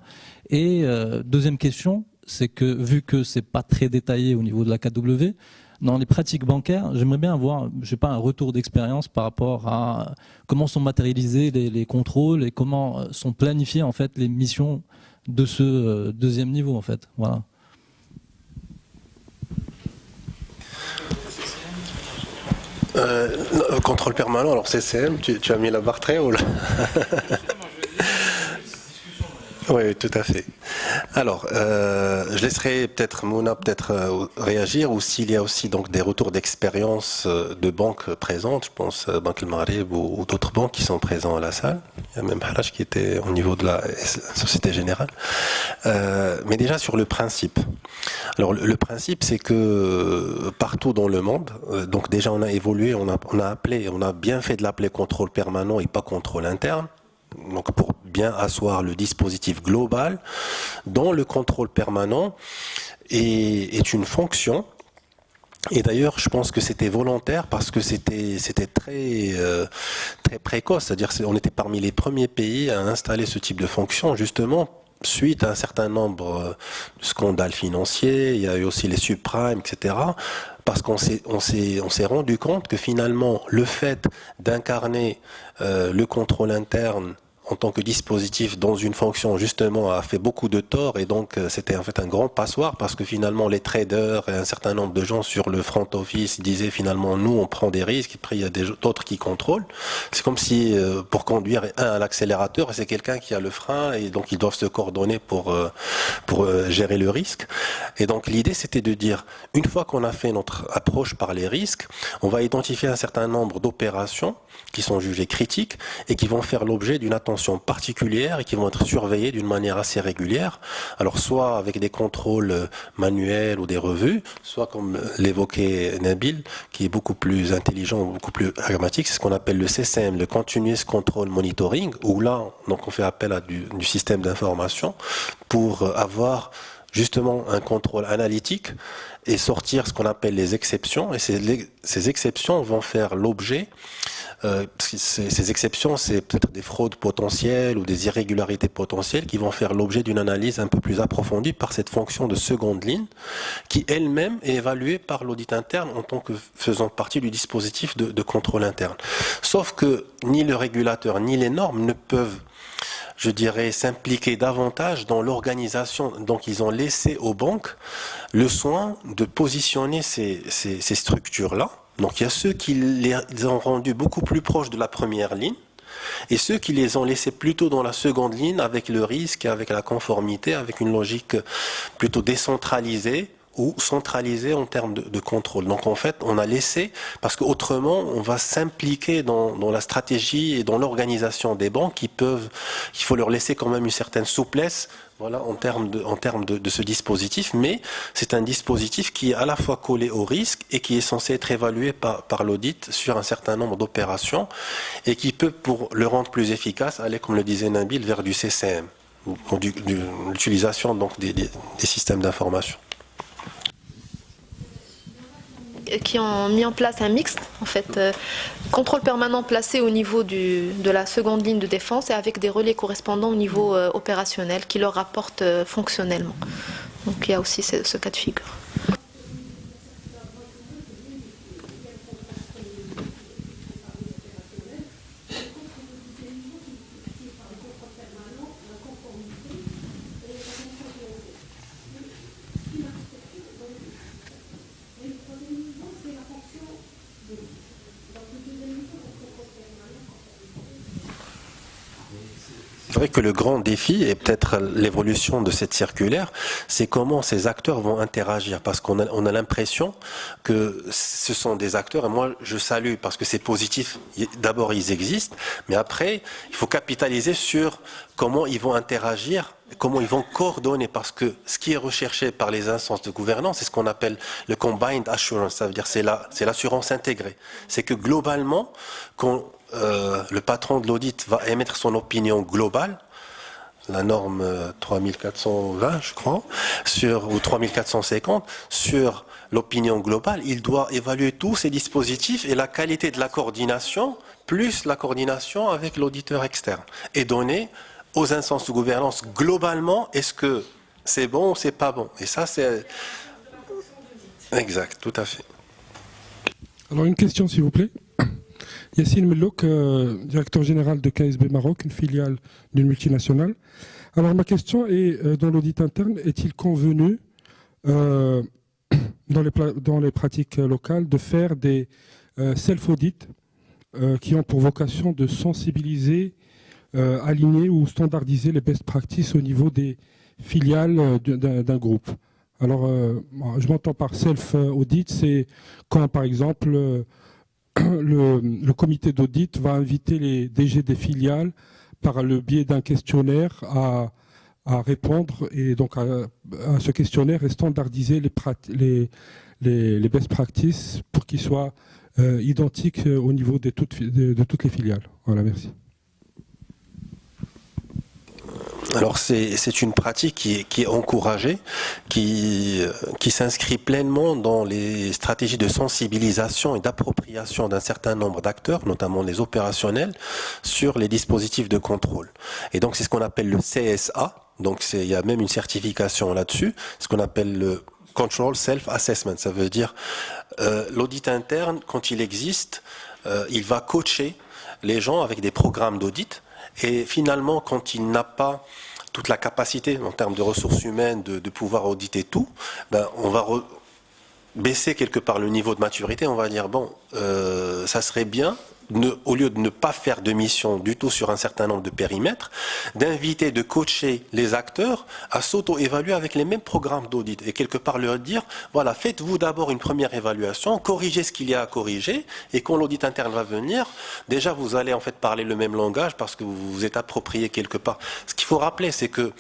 Et deuxième question, c'est que vu que c'est pas très détaillé au niveau de la 4W, dans les pratiques bancaires, j'aimerais bien avoir, je sais pas, un retour d'expérience par rapport à comment sont matérialisés les contrôles et comment sont planifiées en fait les missions de ce deuxième niveau en fait. Voilà.
Contrôle permanent, alors CCM, tu as mis la barre très haut là. Oui, tout à fait. Alors, je laisserai peut-être Mouna réagir, ou s'il y a aussi donc des retours d'expérience de banques présentes, je pense Banque El Maghreb ou d'autres banques qui sont présents à la salle. Il y a même Haraj qui était au niveau de la Société Générale. Mais déjà sur le principe. Alors le principe, c'est que partout dans le monde, donc déjà on a évolué, on a bien fait de l'appeler contrôle permanent et pas contrôle interne. Donc pour bien asseoir le dispositif global, dont le contrôle permanent est une fonction. Et d'ailleurs, je pense que c'était volontaire parce que c'était très précoce, c'est-à-dire on était parmi les premiers pays à installer ce type de fonction, justement suite à un certain nombre de scandales financiers. Il y a eu aussi les subprimes, etc. Parce qu'on s'est rendu compte que finalement le fait d'incarner le contrôle interne en tant que dispositif dans une fonction justement a fait beaucoup de tort, et donc c'était en fait un grand passoire parce que finalement les traders et un certain nombre de gens sur le front office disaient finalement nous on prend des risques et puis il y a d'autres qui contrôlent. C'est comme si pour conduire un à l'accélérateur c'est quelqu'un qui a le frein et donc ils doivent se coordonner pour gérer le risque. Et donc l'idée c'était de dire une fois qu'on a fait notre approche par les risques, on va identifier un certain nombre d'opérations qui sont jugées critiques et qui vont faire l'objet d'une attention particulière et qui vont être surveillées d'une manière assez régulière. Alors soit avec des contrôles manuels ou des revues, soit comme l'évoquait Nabil, qui est beaucoup plus intelligent, beaucoup plus pragmatique, c'est ce qu'on appelle le CCM, le Continuous Control Monitoring, où là donc on fait appel à du système d'information pour avoir justement un contrôle analytique et sortir ce qu'on appelle les exceptions. Et ces exceptions vont faire l'objet Ces exceptions, c'est peut-être des fraudes potentielles ou des irrégularités potentielles qui vont faire l'objet d'une analyse un peu plus approfondie par cette fonction de seconde ligne qui elle-même est évaluée par l'audit interne en tant que faisant partie du dispositif de contrôle interne. Sauf que ni le régulateur ni les normes ne peuvent, je dirais, s'impliquer davantage dans l'organisation. Donc ils ont laissé aux banques le soin de positionner ces structures-là. Donc il y a ceux qui les ont rendus beaucoup plus proches de la première ligne et ceux qui les ont laissés plutôt dans la seconde ligne avec le risque, avec la conformité, avec une logique plutôt décentralisée ou centralisée en termes de contrôle. Donc en fait, on a laissé, parce qu'autrement, on va s'impliquer dans la stratégie et dans l'organisation des banques il faut leur laisser quand même une certaine souplesse, voilà, en termes de ce dispositif, mais c'est un dispositif qui est à la fois collé au risque et qui est censé être évalué par l'audit sur un certain nombre d'opérations et qui peut, pour le rendre plus efficace, aller, comme le disait Nabil, vers du CCM, ou l'utilisation donc des systèmes d'information.
Qui ont mis en place un mixte, en fait, contrôle permanent placé au niveau de la seconde ligne de défense et avec des relais correspondants au niveau opérationnel qui leur rapportent fonctionnellement. Donc il y a aussi ce cas de figure.
C'est vrai que le grand défi, et peut-être l'évolution de cette circulaire, c'est comment ces acteurs vont interagir. Parce qu'on a l'impression que ce sont des acteurs, et moi je salue parce que c'est positif, d'abord ils existent, mais après il faut capitaliser sur comment ils vont interagir, comment ils vont coordonner, parce que ce qui est recherché par les instances de gouvernance, c'est ce qu'on appelle le combined assurance, ça veut dire c'est l'assurance intégrée. C'est que globalement, quand le patron de l'audit va émettre son opinion globale, la norme 3420, je crois, ou 3450, sur l'opinion globale, il doit évaluer tous ces dispositifs et la qualité de la coordination, plus la coordination avec l'auditeur externe, et donner aux instances de gouvernance globalement, est-ce que c'est bon ou c'est pas bon? Et ça, c'est exact, tout à fait.
Alors une question, s'il vous plaît. Yassine Mellouk, directeur général de KSB Maroc, une filiale d'une multinationale. Alors ma question est, dans l'audit interne, est-il convenu dans les pratiques locales de faire des self-audits qui ont pour vocation de sensibiliser, aligner ou standardiser les best practices au niveau des filiales d'un groupe? Alors je m'entends par self-audit, c'est quand par exemple le comité d'audit va inviter les DG des filiales par le biais d'un questionnaire à répondre, et donc à ce questionnaire et standardiser les best practices pour qu'ils soient identiques au niveau de toutes les filiales. Voilà, merci.
Alors c'est une pratique qui est encouragée, qui s'inscrit pleinement dans les stratégies de sensibilisation et d'appropriation d'un certain nombre d'acteurs, notamment les opérationnels, sur les dispositifs de contrôle. Et donc c'est ce qu'on appelle le CSA, donc il y a même une certification là-dessus, ce qu'on appelle le Control Self-Assessment. Ça veut dire l'audit interne, quand il existe, il va coacher les gens avec des programmes d'audit. Et finalement, quand il n'a pas toute la capacité en termes de ressources humaines de pouvoir auditer tout, ben, on va baisser quelque part le niveau de maturité. On va dire, bon, ça serait bien, au lieu de ne pas faire de mission du tout sur un certain nombre de périmètres, d'inviter, de coacher les acteurs à s'auto-évaluer avec les mêmes programmes d'audit. Et quelque part leur dire, voilà, faites-vous d'abord une première évaluation, corrigez ce qu'il y a à corriger, et quand l'audit interne va venir, déjà vous allez en fait parler le même langage parce que vous vous êtes approprié quelque part. Ce qu'il faut rappeler, c'est que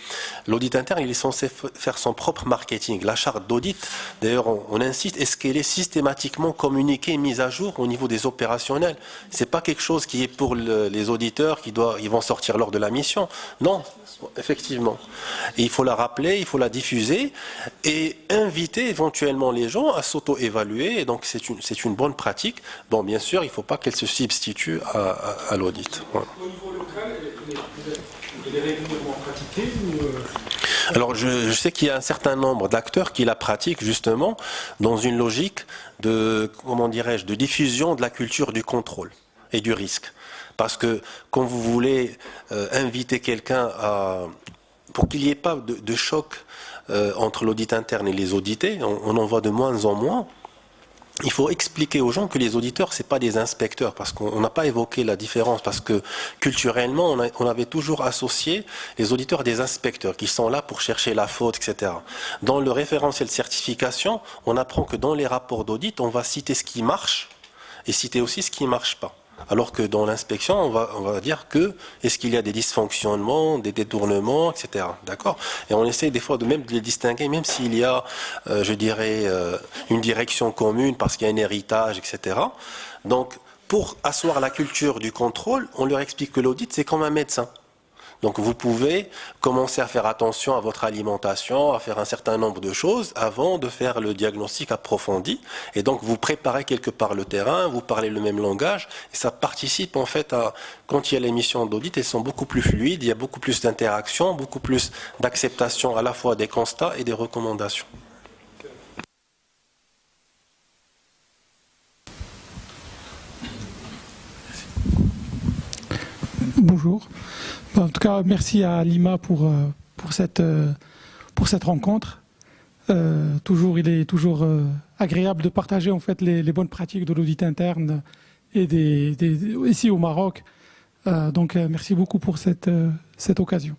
l'audit interne, il est censé faire son propre marketing. La charte d'audit, d'ailleurs on insiste, est-ce qu'elle est systématiquement communiquée, mise à jour au niveau des opérationnels? C'est pas quelque chose qui est pour les auditeurs ils vont sortir lors de la mission. Non, effectivement. Et il faut la rappeler, il faut la diffuser et inviter éventuellement les gens à s'auto-évaluer. Et donc c'est une bonne pratique. Bon, bien sûr, il ne faut pas qu'elle se substitue à l'audit. Voilà.
Au niveau local, il est régulièrement pratiqué
Alors je sais qu'il y a un certain nombre d'acteurs qui la pratiquent justement dans une logique de, comment dirais-je, de diffusion de la culture du contrôle et du risque. Parce que quand vous voulez inviter quelqu'un pour qu'il n'y ait pas de choc entre l'audit interne et les audités, on en voit de moins en moins. Il faut expliquer aux gens que les auditeurs, c'est pas des inspecteurs, parce qu'on n'a pas évoqué la différence, parce que culturellement, on avait toujours associé les auditeurs à des inspecteurs qui sont là pour chercher la faute, etc. Dans le référentiel certification, on apprend que dans les rapports d'audit, on va citer ce qui marche et citer aussi ce qui ne marche pas. Alors que dans l'inspection, on va dire que est-ce qu'il y a des dysfonctionnements, des détournements, etc. D'accord ? Et on essaie des fois de les distinguer, même s'il y a, je dirais, une direction commune parce qu'il y a un héritage, etc. Donc, pour asseoir la culture du contrôle, on leur explique que l'audit, c'est comme un médecin. Donc vous pouvez commencer à faire attention à votre alimentation, à faire un certain nombre de choses avant de faire le diagnostic approfondi. Et donc vous préparez quelque part le terrain, vous parlez le même langage, et ça participe en fait à, quand il y a les missions d'audit, elles sont beaucoup plus fluides, il y a beaucoup plus d'interaction, beaucoup plus d'acceptation à la fois des constats et des recommandations.
Bonjour. En tout cas, merci à Lima pour cette rencontre. Il est toujours agréable de partager en fait les bonnes pratiques de l'audit interne et ici au Maroc. Donc, merci beaucoup pour cette occasion.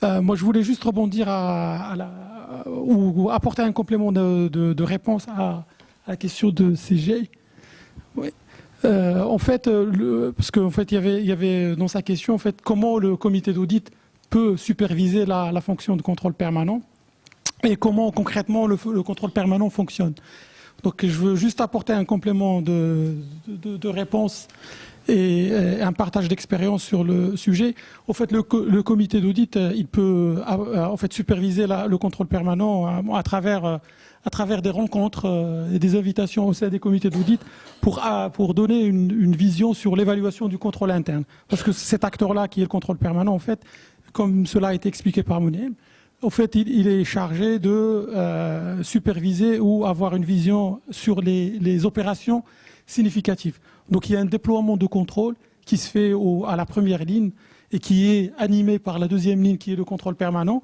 Moi, je voulais juste rebondir ou apporter un complément de réponse à la question de CG. Oui. En fait, parce qu'en fait, il y avait dans sa question, en fait, comment le comité d'audit peut superviser la fonction de contrôle permanent et comment concrètement le contrôle permanent fonctionne. Donc, je veux juste apporter un complément de réponse et un partage d'expérience sur le sujet. En fait, le comité d'audit, il peut en fait superviser le contrôle permanent à travers des rencontres et des invitations au sein des comités d'audit pour donner une vision sur l'évaluation du contrôle interne. Parce que cet acteur-là, qui est le contrôle permanent, en fait, comme cela a été expliqué par Mounem, en fait, il est chargé de superviser ou avoir une vision sur les opérations significatives. Donc, il y a un déploiement de contrôle qui se fait à la première ligne et qui est animé par la deuxième ligne, qui est le contrôle permanent.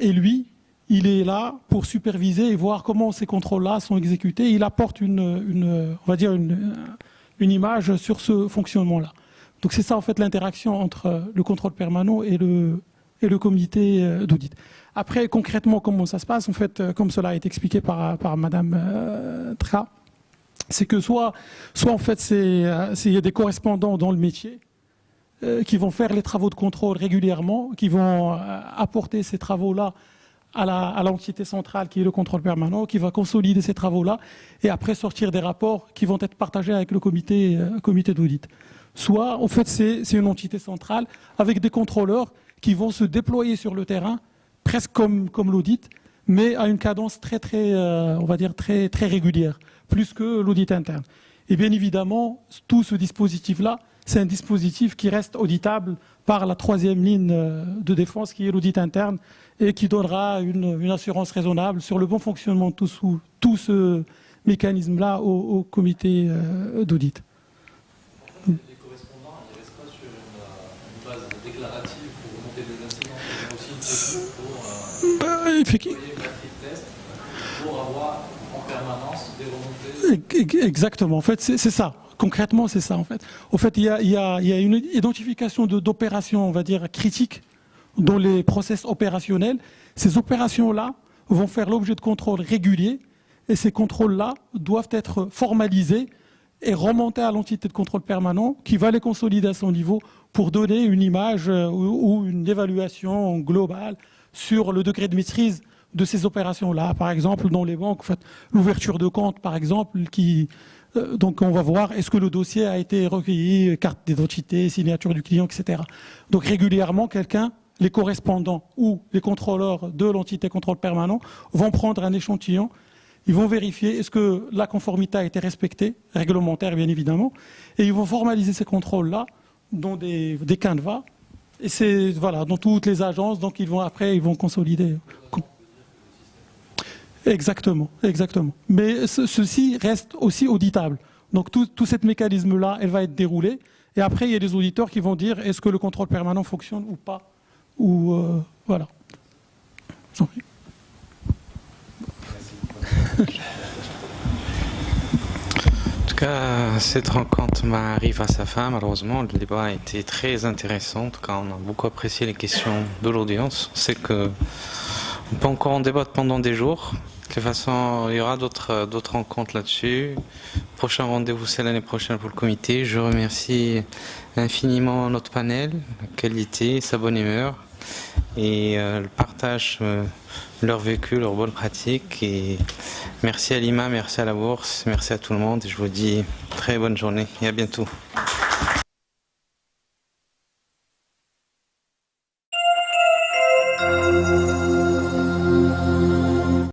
Et lui, il est là pour superviser et voir comment ces contrôles-là sont exécutés. Il apporte on va dire une image sur ce fonctionnement-là. Donc c'est ça en fait l'interaction entre le contrôle permanent et le comité d'audit. Après, concrètement, comment ça se passe? En fait, comme cela a été expliqué par Madame Tra, c'est que soit en fait il y a des correspondants dans le métier qui vont faire les travaux de contrôle régulièrement, qui vont apporter ces travaux-là à l'entité centrale qui est le contrôle permanent, qui va consolider ces travaux-là et après sortir des rapports qui vont être partagés avec le comité d'audit. Soit, en fait, c'est une entité centrale avec des contrôleurs qui vont se déployer sur le terrain, presque comme l'audit, mais à une cadence on va dire très régulière, plus que l'audit interne. Et bien évidemment, tout ce dispositif-là, c'est un dispositif qui reste auditable par la troisième ligne de défense qui est l'audit interne et qui donnera une assurance raisonnable sur le bon fonctionnement de tout ce mécanisme-là au comité d'audit.
Les correspondants, ils ne restent pas sur une base déclarative pour remonter des incidents, mais aussi une technique pour avoir en permanence des remontées.
Exactement, en fait, c'est ça. Concrètement, c'est ça, en fait. Au fait, il y a une identification d'opérations, on va dire, critiques dans les process opérationnels. Ces opérations-là vont faire l'objet de contrôles réguliers et ces contrôles-là doivent être formalisés et remonter à l'entité de contrôle permanent qui va les consolider à son niveau pour donner une image ou une évaluation globale sur le degré de maîtrise de ces opérations-là. Par exemple, dans les banques, en fait, l'ouverture de compte, par exemple, qui Donc on va voir est-ce que le dossier a été recueilli, carte d'identité, signature du client, etc. Donc régulièrement, les correspondants ou les contrôleurs de l'entité contrôle permanent vont prendre un échantillon, ils vont vérifier est-ce que la conformité a été respectée, réglementaire bien évidemment, et ils vont formaliser ces contrôles-là dans des canevas, et c'est voilà, dans toutes les agences, donc ils vont consolider. Exactement. Mais ceci reste aussi auditable. Donc tout ce mécanisme-là, elle va être déroulée. Et après, il y a des auditeurs qui vont dire est-ce que le contrôle permanent fonctionne ou pas. Voilà. J'en prie.
En tout cas, cette rencontre arrive à sa fin. Malheureusement, le débat a été très intéressant. En tout cas, on a beaucoup apprécié les questions de l'audience. On sait que on peut encore en débattre pendant des jours. De toute façon, il y aura d'autres rencontres là-dessus. Prochain rendez-vous, c'est l'année prochaine pour le comité. Je remercie infiniment notre panel, la qualité, sa bonne humeur et le partage, leur vécu, leurs bonnes pratiques. Et merci à Lima, merci à la Bourse, merci à tout le monde. Et je vous dis très bonne journée et à bientôt.